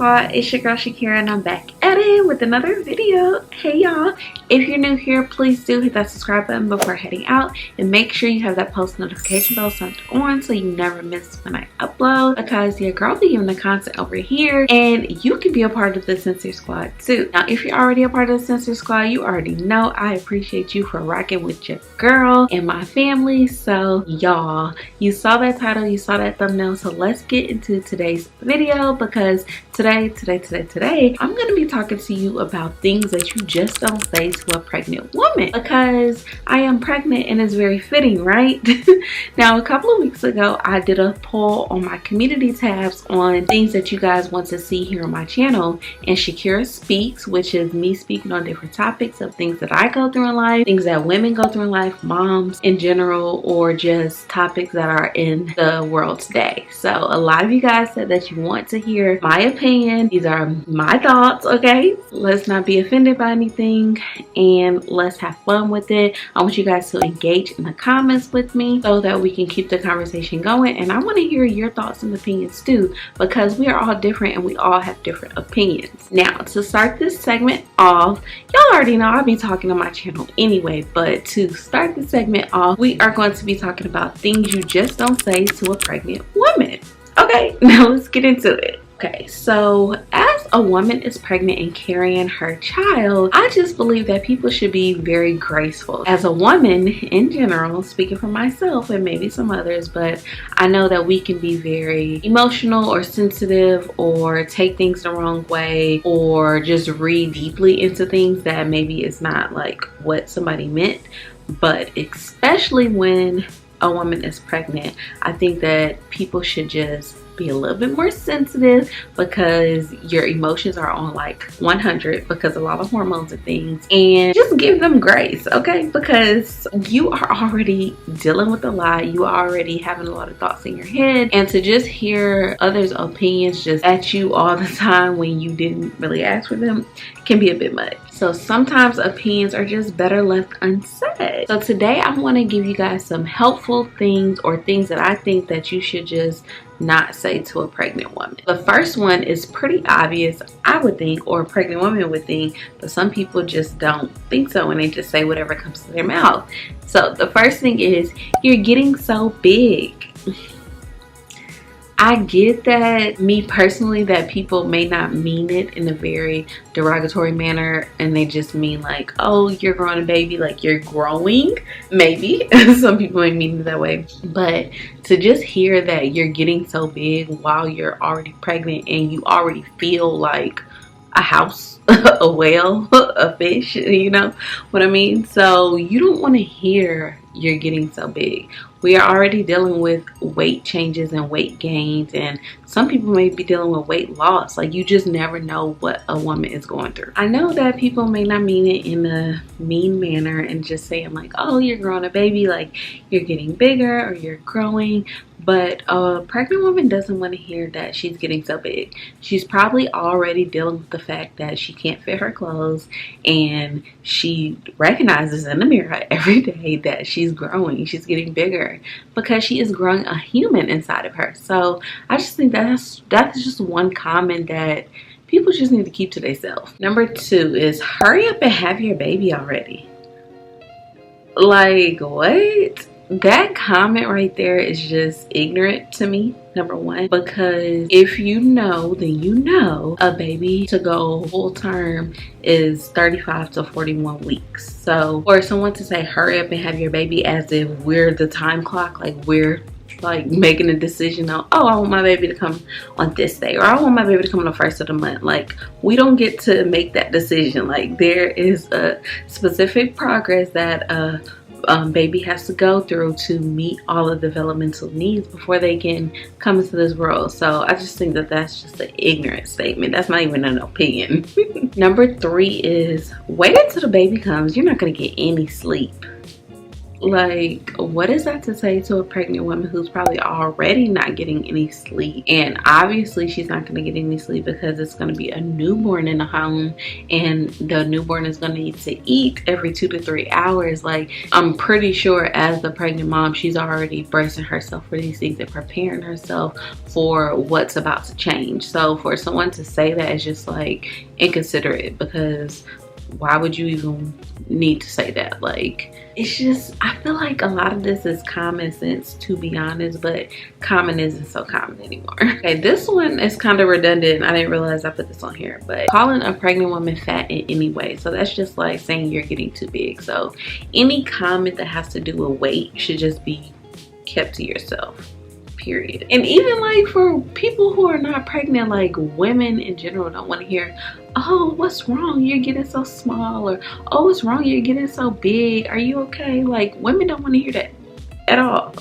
Squad, it's your girl Shakera and I'm back at it with another video. Hey y'all, if you're new here, please do hit that subscribe button before heading out and make sure you have that post notification bell turned on so you never miss when I upload, because your girl be giving the content over here and you can be a part of the Sincere Squad too. Now if you're already a part of the Sincere Squad, you already know I appreciate you for rocking with your girl and my family. So y'all, you saw that title, you saw that thumbnail, so let's get into today's video, because today I'm going to be talking to you about things that you just don't say to a pregnant woman, because I am pregnant and it's very fitting, right? Now a couple of weeks ago I did a poll on my community tabs on things that you guys want to see here on my channel, and Shakera Speaks, which is me speaking on different topics of things that I go through in life, things that women go through in life, moms in general, or just topics that are in the world today. So a lot of you guys said that you want to hear my opinion. These are my thoughts, okay? Let's not be offended by anything and let's have fun with it. I want you guys to engage in the comments with me so that we can keep the conversation going, and I want to hear your thoughts and opinions too, because we are all different and we all have different opinions. Now to start this segment off, y'all already know I'll be talking on my channel anyway, but to start the segment off, we are going to be talking about things you just don't say to a pregnant woman. Okay, now let's get into it. Okay, so as a woman is pregnant and carrying her child, I just believe that people should be very graceful. As a woman in general, speaking for myself and maybe some others, but I know that we can be very emotional or sensitive or take things the wrong way or just read deeply into things that maybe it's not like what somebody meant. But especially when a woman is pregnant, I think that people should just be a little bit more sensitive, because your emotions are on like 100 because a lot of hormones and things, and just give them grace, okay? Because you are already dealing with a lot, you are already having a lot of thoughts in your head, and to just hear others' opinions just at you all the time when you didn't really ask for them can be a bit much. So sometimes opinions are just better left unsaid. So today I want to give you guys some helpful things, or things that I think that you should just not say to a pregnant woman. The first one is pretty obvious, I would think, or a pregnant woman would think, but some people just don't think so and they just say whatever comes to their mouth. So the first thing is, you're getting so big. I get that, me personally, that people may not mean it in a very derogatory manner and they just mean like, oh, you're growing a baby, like you're growing, maybe. Some people may mean it that way, but to just hear that you're getting so big while you're already pregnant and you already feel like a house, a whale, a fish, you know what I mean? So you don't want to hear you're getting so big. We are already dealing with weight changes and weight gains, and some people may be dealing with weight loss. Like, you just never know what a woman is going through. I know that people may not mean it in a mean manner and just saying like, oh, you're growing a baby, like you're getting bigger or you're growing, but a pregnant woman doesn't want to hear that she's getting so big. She's probably already dealing with the fact that she can't fit her clothes, and she recognizes in the mirror every day that she's growing, she's getting bigger, because she is growing a human inside of her. So I just think that's just one comment that people just need to keep to themselves. Number two is, hurry up and have your baby already. Like, what? That comment right there is just ignorant to me, number one, because if you know, then you know a baby to go full term is 35 to 41 weeks. So for someone to say hurry up and have your baby as if we're the time clock, like we're like making a decision on, oh, I want my baby to come on this day, or I want my baby to come on the first of the month. Like, we don't get to make that decision. Like, there is a specific progress that baby has to go through to meet all the developmental needs before they can come into this world. So I just think that that's just an ignorant statement. That's not even an opinion. Number three is, wait until the baby comes. You're not going to get any sleep. Like, what is that to say to a pregnant woman who's probably already not getting any sleep? And obviously she's not going to get any sleep because it's going to be a newborn in the home, and the newborn is going to need to eat every 2 to 3 hours. Like, I'm pretty sure as the pregnant mom, she's already bracing herself for these things and preparing herself for what's about to change. So for someone to say that is just like inconsiderate, because why would you even need to say that? Like, it's just, I feel like a lot of this is common sense, to be honest, but common isn't so common anymore. Okay, this one is kind of redundant. I didn't realize I put this on here, but calling a pregnant woman fat in any way. So that's just like saying you're getting too big. So any comment that has to do with weight should just be kept to yourself. Period. And even like for people who are not pregnant, like women in general don't want to hear, oh, what's wrong, you're getting so small, or oh, what's wrong, you're getting so big, are you okay? Like, women don't want to hear that at all.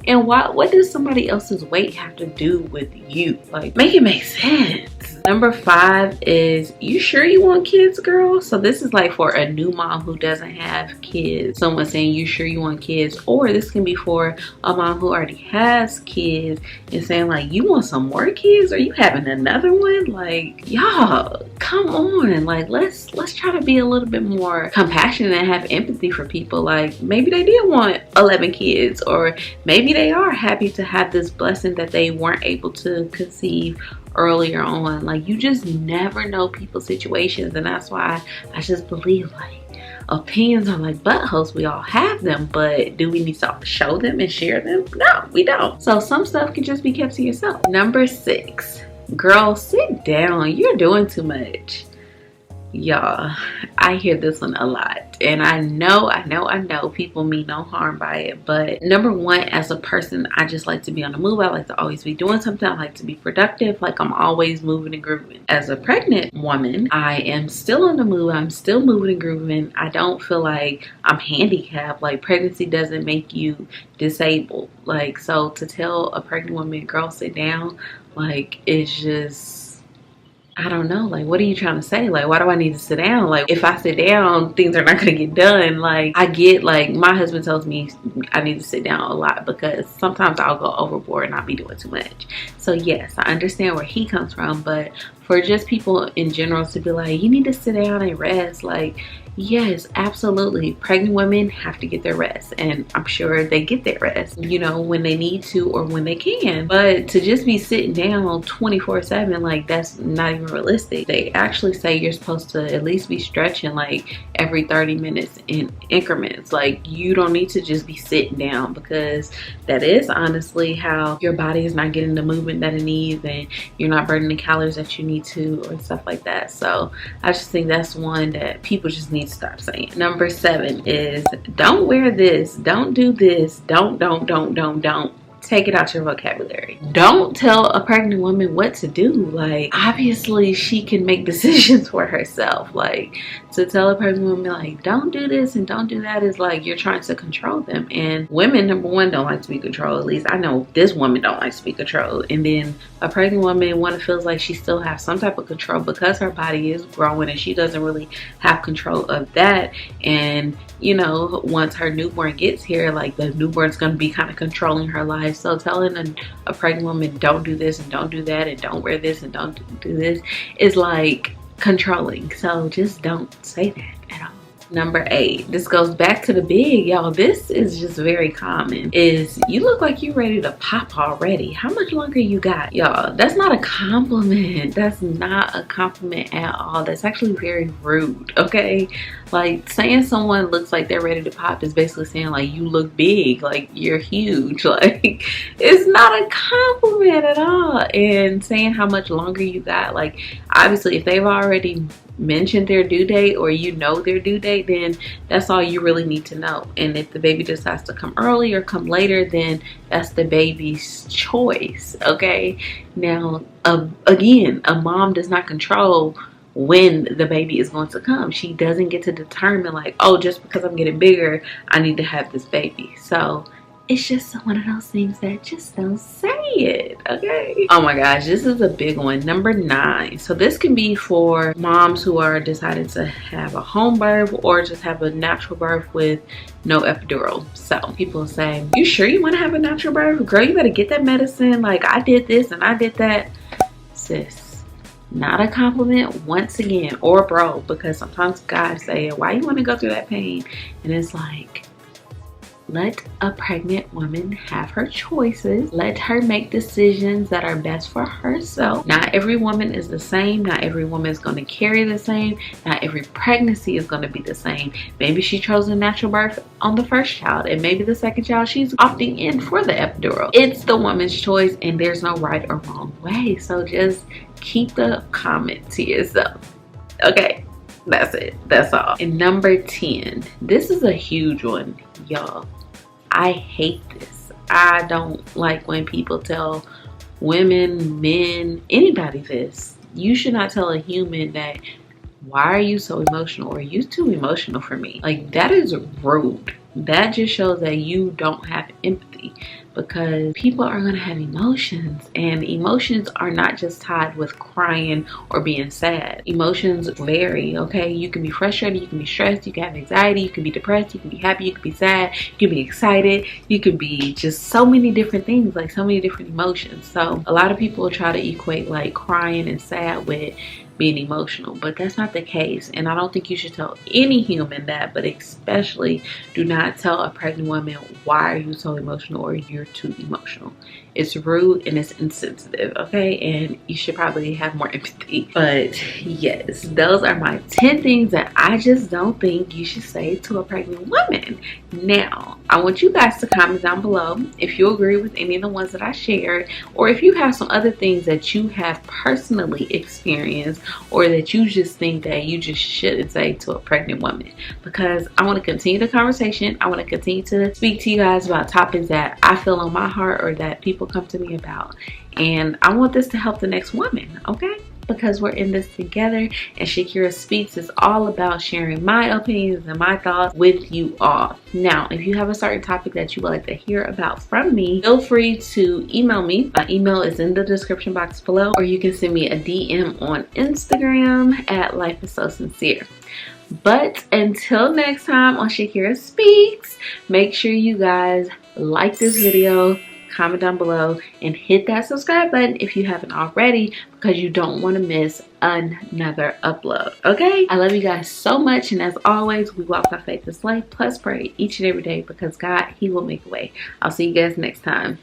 And what does somebody else's weight have to do with you? Like, make it make sense. Number 5 is, you sure you want kids, girl? So this is like for a new mom who doesn't have kids. Someone saying, you sure you want kids? Or this can be for a mom who already has kids and saying like, you want some more kids? Are you having another one? Like, y'all, come on. Like, let's try to be a little bit more compassionate and have empathy for people. Like, maybe they did want 11 kids, or maybe they are happy to have this blessing that they weren't able to conceive earlier on. Like, you just never know people's situations, and that's why I just believe like opinions are like buttholes. We all have them, but do we need to show them and share them? No, we don't. So some stuff can just be kept to yourself. Number 6, girl, sit down, you're doing too much. Y'all, I hear this one a lot, and I know people mean no harm by it, but number 1, as a person, I just like to be on the move. I like to always be doing something. I like to be productive. Like, I'm always moving and grooving. As a pregnant woman, I am still on the move. I'm still moving and grooving. I don't feel like I'm handicapped. Like, pregnancy doesn't make you disabled. Like, so to tell a pregnant woman, girl, sit down, like, it's just, I don't know, like, what are you trying to say? Like, why do I need to sit down? Like, if I sit down, things are not gonna get done. Like, I get, like, my husband tells me I need to sit down a lot because sometimes I'll go overboard and I'll be doing too much. So yes, I understand where he comes from, but for just people in general to be like, you need to sit down and rest, like, yes, absolutely. Pregnant women have to get their rest, and I'm sure they get their rest, you know, when they need to or when they can. But to just be sitting down 24/7, like, that's not even realistic. They actually say you're supposed to at least be stretching like every 30 minutes in increments. Like, you don't need to just be sitting down, because that is honestly how your body is not getting the movement that it needs, and you're not burning the calories that you need to, or stuff like that. So I just think that's one that people just need to stop saying. Number 7 is, don't wear this, don't do this, don't. Take it out your vocabulary. Don't tell a pregnant woman what to do. Like, obviously she can make decisions for herself. Like, to tell a pregnant woman like, don't do this and don't do that, is like you're trying to control them. And women, number 1, don't like to be controlled. At least I know this woman don't like to be controlled. And then a pregnant woman, one, feels like she still has some type of control because her body is growing and she doesn't really have control of that. And you know, once her newborn gets here, like, the newborn's gonna be kind of controlling her life. So telling a pregnant woman, don't do this and don't do that and don't wear this and don't do this, is like controlling. So just don't say that at all. Number 8, this goes back to the big, y'all. This is just very common, is, you look like you ready to pop already. How much longer you got? Y'all, that's not a compliment. That's not a compliment at all. That's actually very rude, okay? Like, saying someone looks like they're ready to pop is basically saying like, you look big, like you're huge. Like, it's not a compliment at all. And saying how much longer you got, like, obviously if they've already mentioned their due date, or you know their due date, then that's all you really need to know. And if the baby decides to come early or come later, then that's the baby's choice, okay? Now, again, a mom does not control when the baby is going to come. She doesn't get to determine like, oh, just because I'm getting bigger, I need to have this baby. So it's just one of those things that just don't say it, okay? Oh my gosh, this is a big one. Number 9. So this can be for moms who are decided to have a home birth or just have a natural birth with no epidural. So people say, you sure you want to have a natural birth? Girl, you better get that medicine. Like, I did this and I did that. Sis, not a compliment once again, or bro, because sometimes guys say, why you want to go through that pain? And it's like, let a pregnant woman have her choices. Let her make decisions that are best for herself. Not every woman is the same. Not every woman is going to carry the same. Not every pregnancy is going to be the same. Maybe she chose a natural birth on the first child, and maybe the second child she's opting in for the epidural. It's the woman's choice, and there's no right or wrong way. So just keep the comment to yourself. Okay, that's it. That's all. And number 10. This is a huge one, y'all. I hate this. I don't like when people tell women, men, anybody this. You should not tell a human that, why are you so emotional, or you too emotional for me. Like, that is rude. That just shows that you don't have empathy, because people are going to have emotions, and emotions are not just tied with crying or being sad. Emotions vary, okay? You can be frustrated, you can be stressed, you can have anxiety, you can be depressed, you can be happy, you can be sad, you can be excited, you can be just so many different things, like so many different emotions. So a lot of people try to equate like crying and sad with being emotional, but that's not the case. And I don't think you should tell any human that, but especially do not tell a pregnant woman, why are you so emotional, or you're too emotional. It's rude and it's insensitive, okay? And you should probably have more empathy. But yes, those are my 10 things that I just don't think you should say to a pregnant woman. Now, I want you guys to comment down below if you agree with any of the ones that I shared, or if you have some other things that you have personally experienced, or that you just think that you just shouldn't say to a pregnant woman. Because I want to continue the conversation. I want to continue to speak to you guys about topics that I feel on my heart, or that people come to me about. And I want this to help the next woman, okay? Because we're in this together, and Shakera Speaks is all about sharing my opinions and my thoughts with you all. Now, if you have a certain topic that you would like to hear about from me, feel free to email me. My email is in the description box below, or you can send me a DM on Instagram at Life is So Sincere. But until next time on Shakera Speaks, make sure you guys like this video, comment down below, and hit that subscribe button if you haven't already, because you don't want to miss another upload, okay? I love you guys so much, and as always, we walk by faith this life, plus pray each and every day, because God, He will make a way. I'll see you guys next time.